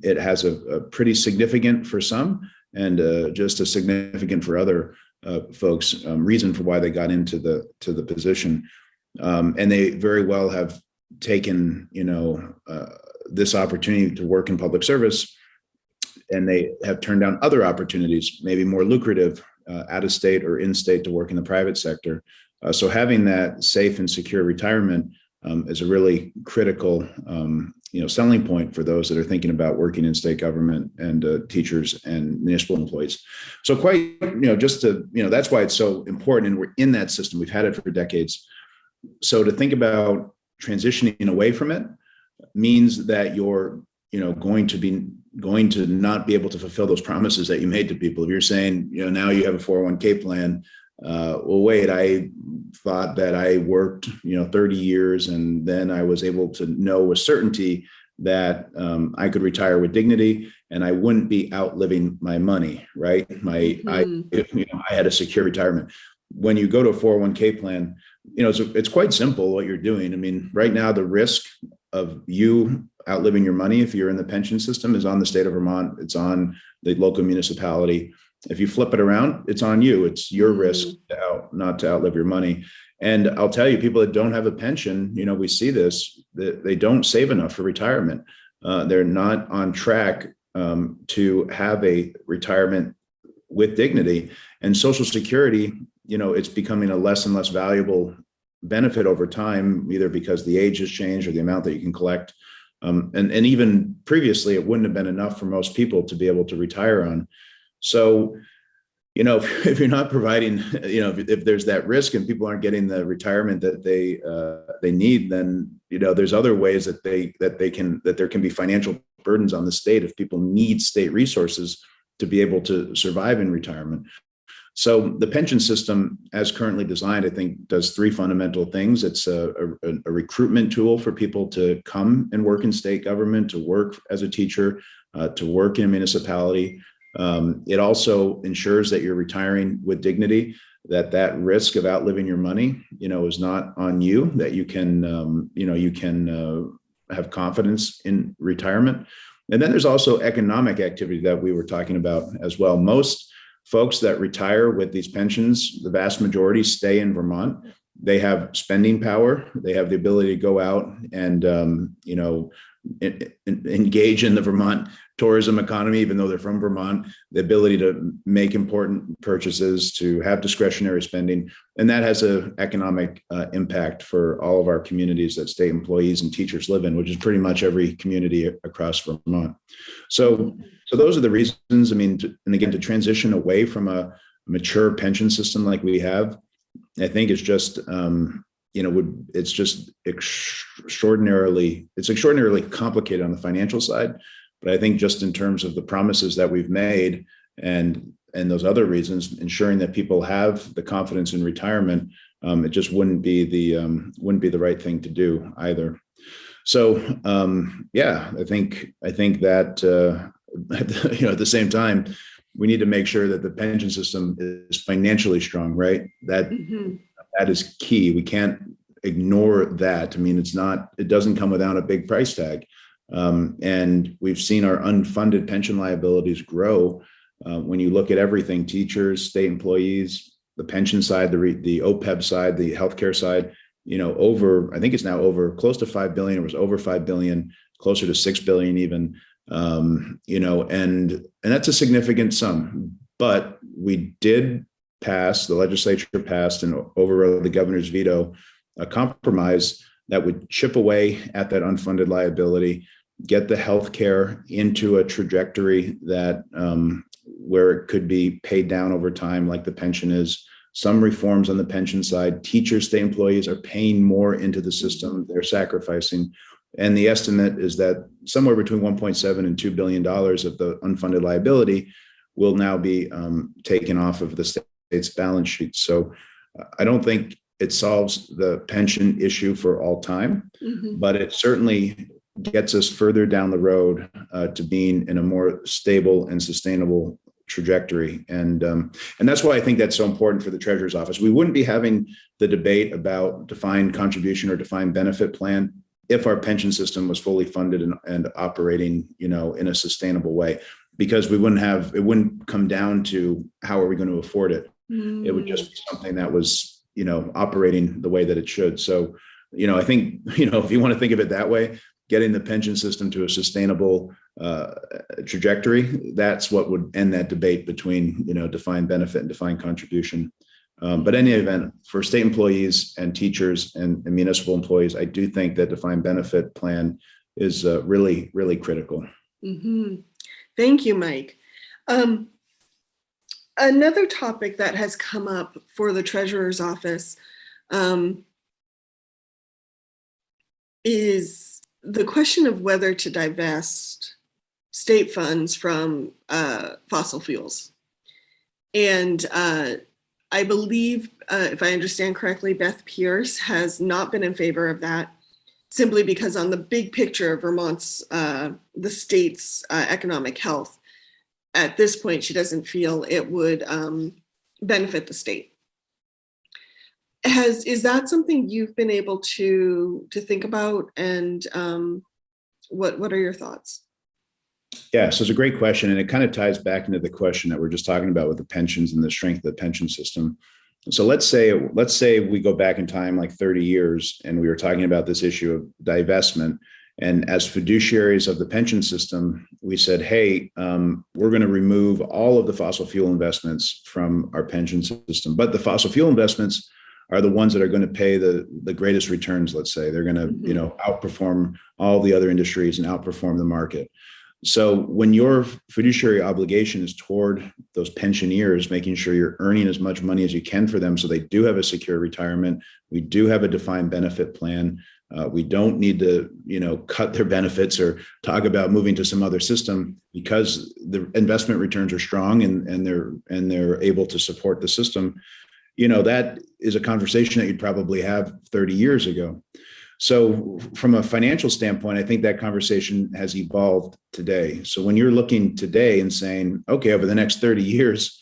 C: It has a pretty significant for some and just a significant for other folks reason for why they got into the position. And they very well have taken, this opportunity to work in public service, and they have turned down other opportunities, maybe more lucrative out of state or in state, to work in the private sector. So having that safe and secure retirement is a really critical, selling point for those that are thinking about working in state government and teachers and municipal employees. So quite, that's why it's so important. And we're in that system. We've had it for decades. So to think about transitioning away from it means that you're, going to not be able to fulfill those promises that you made to people. If you're saying, now you have a 401k plan, well, wait, I thought that I worked, 30 years, and then I was able to know with certainty that I could retire with dignity and I wouldn't be outliving my money, right? I had a secure retirement. When you go to a 401k plan, it's quite simple what you're doing. I mean, right now, the risk of you outliving your money, if you're in the pension system, is on the state of Vermont. It's on the local municipality. If you flip it around, it's on you. It's your risk not to outlive your money. And I'll tell you, people that don't have a pension, we see this, that they don't save enough for retirement. They're not on track to have a retirement with dignity. And Social Security it's becoming a less and less valuable benefit over time, either because the age has changed or the amount that you can collect. And even previously, it wouldn't have been enough for most people to be able to retire on. So, if you're not providing, if there's that risk and people aren't getting the retirement that they need, then, there's other ways that there can be financial burdens on the state if people need state resources to be able to survive in retirement. So the pension system, as currently designed, I think does three fundamental things. It's a recruitment tool for people to come and work in state government, to work as a teacher, to work in a municipality. It also ensures that you're retiring with dignity, that risk of outliving your money, is not on you, that you can, have confidence in retirement. And then there's also economic activity that we were talking about as well. Most folks that retire with these pensions, the vast majority stay in Vermont. They have spending power. They have the ability to go out and, engage in the Vermont tourism economy, even though they're from Vermont, the ability to make important purchases, to have discretionary spending. And that has an economic impact for all of our communities that state employees and teachers live in, which is pretty much every community across Vermont. So those are the reasons. I mean, to transition away from a mature pension system like we have, I think it's just, it's just extraordinarily complicated on the financial side. But I think just in terms of the promises that we've made and those other reasons, ensuring that people have the confidence in retirement, it just wouldn't be the right thing to do either. So I think that at the same time, we need to make sure that the pension system is financially strong, right? That is key. We can't ignore that. I mean, it doesn't come without a big price tag. And we've seen our unfunded pension liabilities grow. When you look at everything, teachers, state employees, the pension side, the OPEB side, the healthcare side, I think it's now over close to 5 billion. It was over 5 billion, closer to 6 billion even. And that's a significant sum, but the legislature passed and overrode the governor's veto, a compromise that would chip away at that unfunded liability, get the healthcare into a trajectory that where it could be paid down over time, like the pension is. Some reforms on the pension side. Teachers, state employees are paying more into the system. They're sacrificing. And the estimate is that somewhere between 1.7 and $2 billion of the unfunded liability will now be taken off of the state's balance sheet. So I don't think it solves the pension issue for all time, but it certainly gets us further down the road to being in a more stable and sustainable trajectory. And that's why I think that's so important for the Treasurer's Office. We wouldn't be having the debate about defined contribution or defined benefit plan if our pension system was fully funded and operating, in a sustainable way, because it wouldn't come down to how are we going to afford it. It would just be something that was, operating the way that it should. So, I think, if you want to think of it that way, getting the pension system to a sustainable trajectory, that's what would end that debate between, defined benefit and defined contribution. But in any event, for state employees and teachers and municipal employees, I do think that defined benefit plan is really, really critical.
A: Thank you, Mike. Another topic that has come up for the Treasurer's Office is the question of whether to divest state funds from fossil fuels. And I believe, if I understand correctly, Beth Pierce has not been in favor of that, simply because on the big picture of Vermont's, the state's economic health, at this point, she doesn't feel it would benefit the state. Is that something you've been able to think about? And what are your thoughts?
C: Yeah, so it's a great question. And it kind of ties back into the question that we're just talking about with the pensions and the strength of the pension system. So let's say we go back in time like 30 years and we were talking about this issue of divestment. And as fiduciaries of the pension system, we said, hey, we're going to remove all of the fossil fuel investments from our pension system. But the fossil fuel investments are the ones that are going to pay the greatest returns, let's say. They're going to, outperform all the other industries and outperform the market. So when your fiduciary obligation is toward those pensioners, making sure you're earning as much money as you can for them so they do have a secure retirement, we do have a defined benefit plan. We don't need to, cut their benefits or talk about moving to some other system because the investment returns are strong and they're able to support the system. That is a conversation that you'd probably have 30 years ago. So from a financial standpoint, I think that conversation has evolved today. So when you're looking today and saying, okay, over the next 30 years,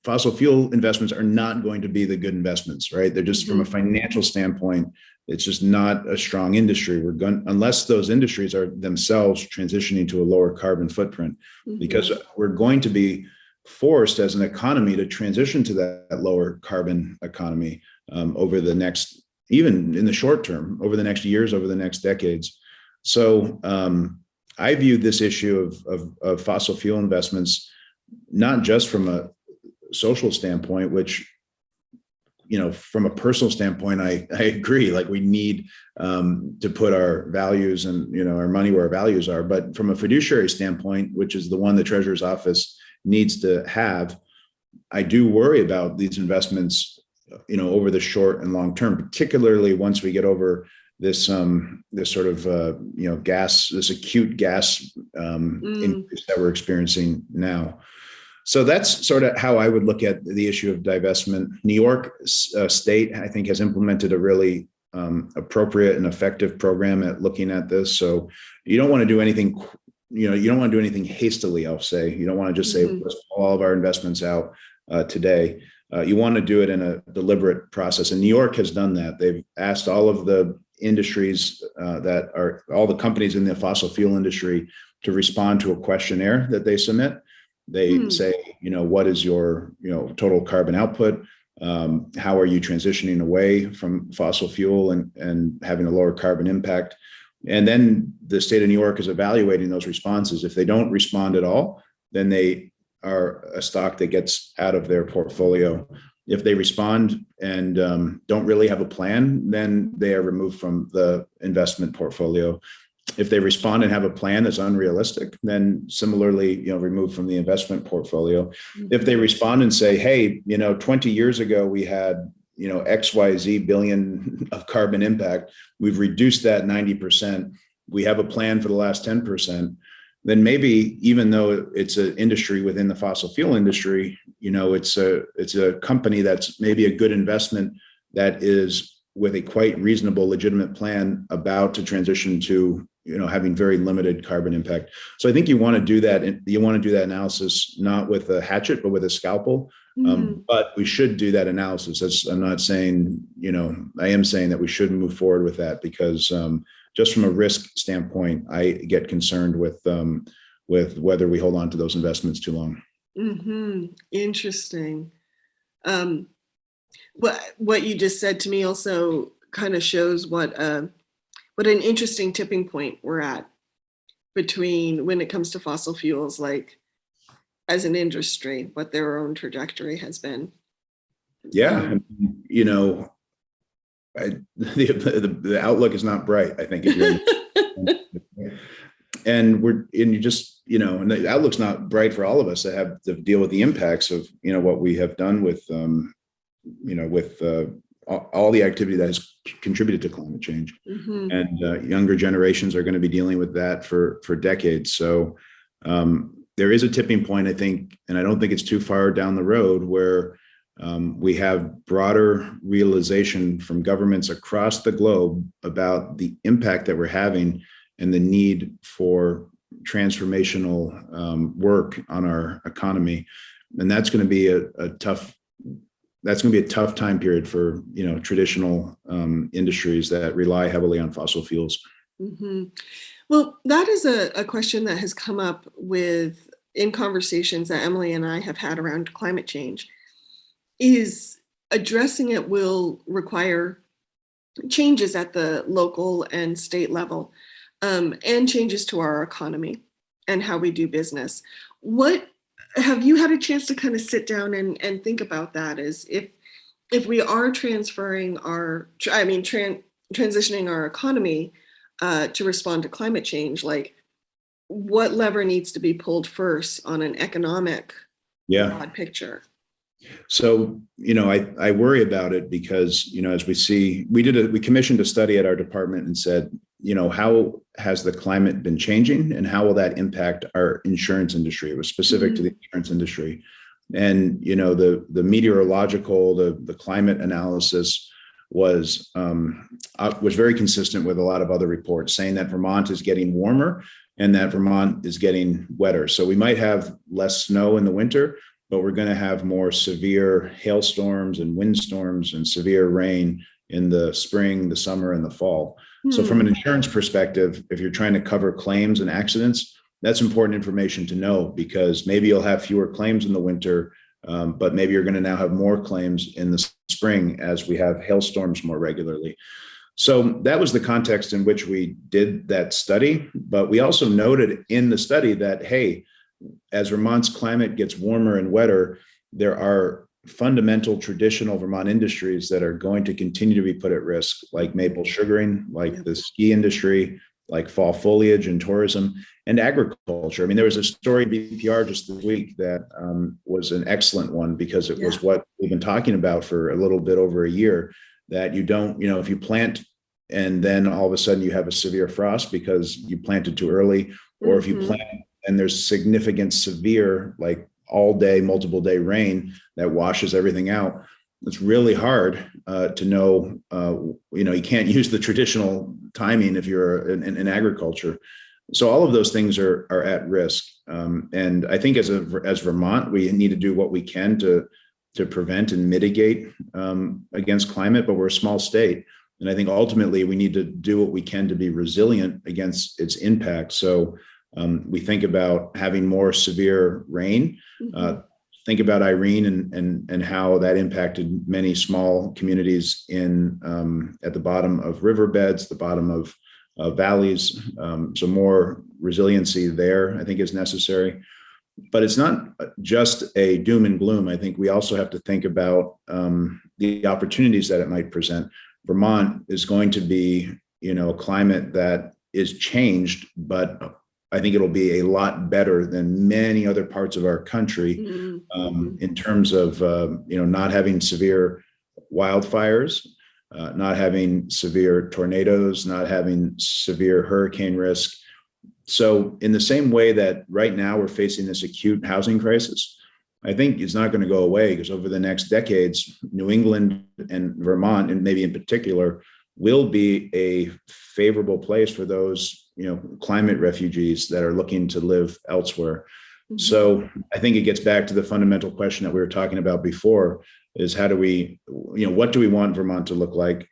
C: fossil fuel investments are not going to be the good investments, right? They're just from a financial standpoint, it's just not a strong industry. Unless those industries are themselves transitioning to a lower carbon footprint, because we're going to be forced as an economy to transition to that lower carbon economy over the next, even in the short term, over the next years, over the next decades. So I view this issue of fossil fuel investments, not just from a social standpoint, which, from a personal standpoint, I agree, like we need to put our values and, our money where our values are. But from a fiduciary standpoint, which is the one the Treasurer's Office needs to have, I do worry about these investments, over the short and long term, particularly once we get over this sort of this acute gas increase that we're experiencing now. So that's sort of how I would look at the issue of divestment. New York State, I think, has implemented a really appropriate and effective program at looking at this. So you don't want to do anything, you don't want to do anything hastily, I'll say. You don't want to just say, let's pull all of our investments out today. You want to do it in a deliberate process. And New York has done that. They've asked all of the industries that are all the companies in the fossil fuel industry to respond to a questionnaire that they submit. They say, what is your, total carbon output? How are you transitioning away from fossil fuel and having a lower carbon impact? And then the state of New York is evaluating those responses. If they don't respond at all, then they are a stock that gets out of their portfolio. If they respond and don't really have a plan, then they are removed from the investment portfolio. If they respond and have a plan that's unrealistic, then similarly, removed from the investment portfolio. If they respond and say, hey, 20 years ago, we had, XYZ billion of carbon impact, we've reduced that 90%. We have a plan for the last 10%. Then maybe, even though it's an industry within the fossil fuel industry, it's a company that's maybe a good investment that is with a quite reasonable, legitimate plan about to transition to, having very limited carbon impact. So I think you want to do that. You want to do that analysis, not with a hatchet, but with a scalpel. But we should do that analysis. I'm not saying, I am saying that we should move forward with that because just from a risk standpoint, I get concerned with whether we hold on to those investments too long.
A: Interesting. What you just said to me also kind of shows what an interesting tipping point we're at between when it comes to fossil fuels, like as an industry, what their own trajectory has been.
C: Yeah, the outlook is not bright, I think. If you're and the outlook's not bright for all of us that have to deal with the impacts of what we have done with all the activity that has contributed to climate change. And younger generations are going to be dealing with that for decades. So there is a tipping point, I think, and I don't think it's too far down the road where we have broader realization from governments across the globe about the impact that we're having and the need for transformational work on our economy. And that's going to be a tough time period for traditional industries that rely heavily on fossil fuels.
A: Well, that is a question that has come up in conversations that Emily and I have had around climate change. Is addressing it will require changes at the local and state level. and changes to our economy and how we do business. What have you had a chance to kind of sit down and think about that? Is if we are transitioning our economy to respond to climate change, like what lever needs to be pulled first on an economic broad picture?
C: So, I worry about it because, as we see, we commissioned a study at our department and said, how has the climate been changing and how will that impact our insurance industry? It was specific to the insurance industry. And, the meteorological, the climate analysis was very consistent with a lot of other reports saying that Vermont is getting warmer and that Vermont is getting wetter. So we might have less snow in the winter, but we're going to have more severe hailstorms and windstorms and severe rain in the spring, the summer, and the fall. So from an insurance perspective, if you're trying to cover claims and accidents, that's important information to know because maybe you'll have fewer claims in the winter, but maybe you're going to now have more claims in the spring as we have hailstorms more regularly. So that was the context in which we did that study. But we also noted in the study that, hey, as Vermont's climate gets warmer and wetter, there are fundamental traditional Vermont industries that are going to continue to be put at risk, like maple sugaring, like the ski industry, like fall foliage and tourism and agriculture. I mean, there was a story in BPR just this week that was an excellent one because it was what we've been talking about for a little bit over a year, that you don't, if you plant and then all of a sudden you have a severe frost because you planted too early, or if you plant and there's significant severe, like all day, multiple day rain that washes everything out, it's really hard to know, you can't use the traditional timing if you're in agriculture. So all of those things are at risk. And I think as Vermont, we need to do what we can to prevent and mitigate against climate, but we're a small state. And I think ultimately we need to do what we can to be resilient against its impact. So we think about having more severe rain. Think about Irene and how that impacted many small communities at the bottom of riverbeds, the bottom of valleys. So more resiliency there, I think, is necessary. But it's not just a doom and gloom. I think we also have to think about the opportunities that it might present. Vermont is going to be, a climate that is changed, but I think it'll be a lot better than many other parts of our country in terms of, not having severe wildfires, not having severe tornadoes, not having severe hurricane risk. So in the same way that right now we're facing this acute housing crisis, I think it's not going to go away because over the next decades, New England and Vermont, and maybe in particular, will be a favorable place for those, climate refugees that are looking to live elsewhere. So I think it gets back to the fundamental question that we were talking about before is how do we, what do we want Vermont to look like?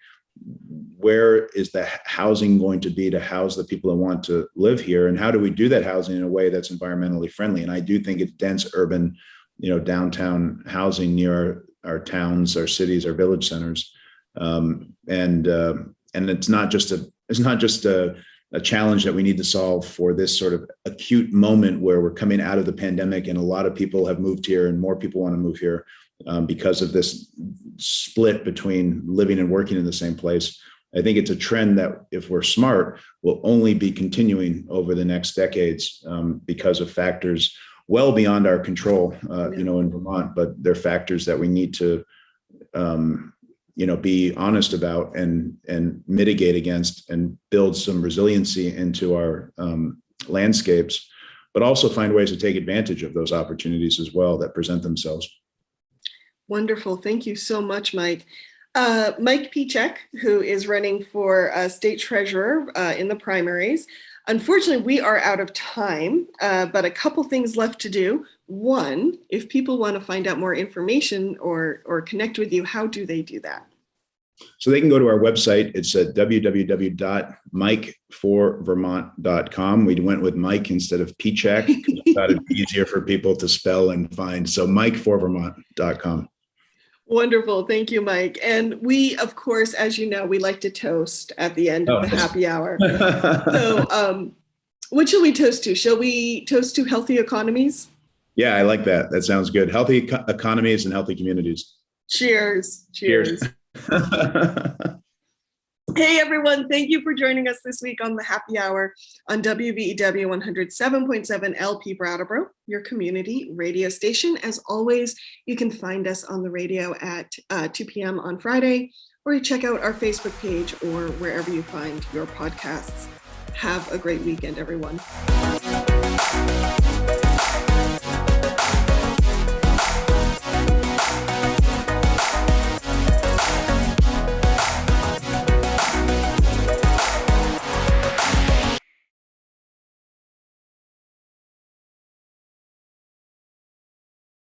C: Where is the housing going to be to house the people that want to live here? And how do we do that housing in a way that's environmentally friendly? And I do think it's dense urban, downtown housing near our towns, our cities, our village centers. And it's not just a challenge that we need to solve for this sort of acute moment where we're coming out of the pandemic and a lot of people have moved here and more people want to move here because of this split between living and working in the same place. I think it's a trend that if we're smart, will only be continuing over the next decades because of factors well beyond our control, in Vermont, but they're factors that we need to, be honest about and mitigate against and build some resiliency into our landscapes, but also find ways to take advantage of those opportunities as well that present themselves.
A: Wonderful. Thank you so much, Mike. Mike Pieciak, who is running for state treasurer in the primaries. Unfortunately, we are out of time, but a couple things left to do. One, if people want to find out more information or connect with you, how do they do that?
C: So they can go to our website. It's at www.mikeforvermont.com. We went with Mike instead of Pieciak. I thought it'd be easier for people to spell and find. So mikeforvermont.com.
A: Wonderful. Thank you, Mike. And we, of course, as you know, we like to toast at the end of the happy hour. So what shall we toast to? Shall we toast to healthy economies?
C: Yeah, I like that. That sounds good. Healthy economies and healthy communities.
A: Cheers. Cheers. Hey, everyone. Thank you for joining us this week on the happy hour on WVEW 107.7 LP Brattleboro, your community radio station. As always, you can find us on the radio at 2 p.m. on Friday, or you check out our Facebook page or wherever you find your podcasts. Have a great weekend, everyone.